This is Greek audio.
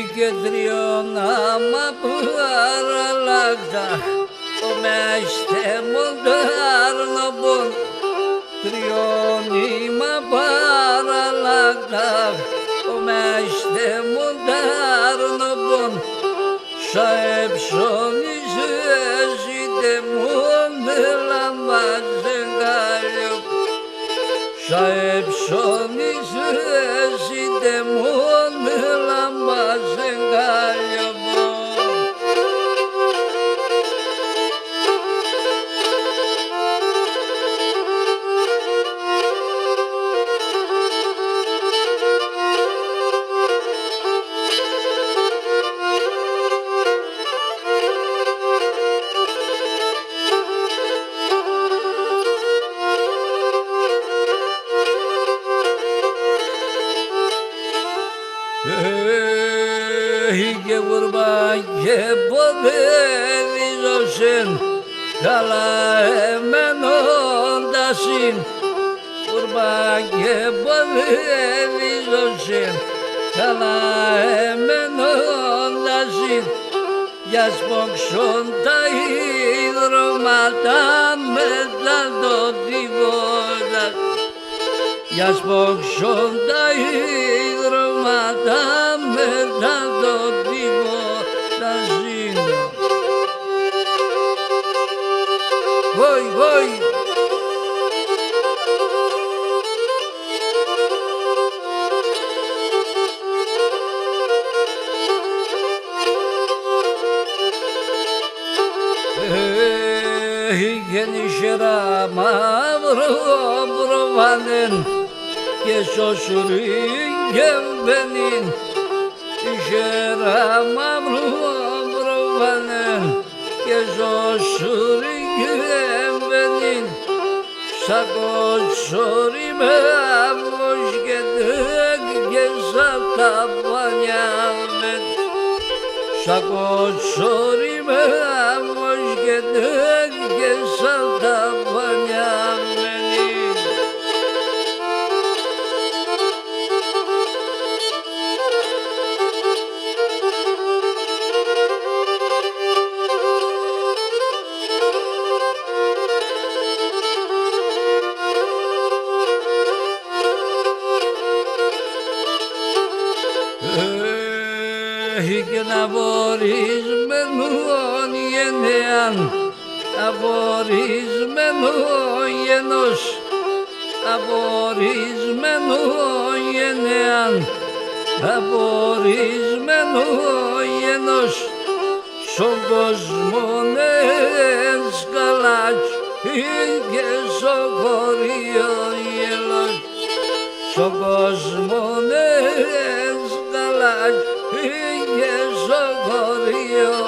και τριώνα παραλλακτά μεστε μοντάρνοπον τριώνυμα παραλλακτά μεστε μοντάρνοπον σαεψώνησες είτε μοντελαμβάζεν καλλιό σαεψώνησες είτε μοντελαμβάζεν καλλιό. Και βουρμπά και ποδέλιζωσεν καλά εμένοντασιν βουρμπά και ποδέλιζωσεν καλά εμένοντασιν για σπόξον τα υδρωμάτα μετά το τίποτα για σπόξον τα υδρωμάτα μετά το τίποτα ζήνω. Βόη, βόη. Είχε νησιέρα μαύρο προβάνεν και σωσουρή και μπαινίν νησιέρα μαύρο προβάνεν και σωσουρή και μπαινίν σαν κοτσόρι με άμμος και τέκ και σαν τα πανιά με σαν κοτσόρι με άμμος και τέκ και σαν τα πανιά με. Και να βορεισμένον γενεάν, αβορισμένον γενός, αβορισμένον γενεάν, αβορισμένον γενός, στον κόσμον εσκαλάς και στο χωρίο γελός, στον κόσμον εσκαλάς και στο χωρίο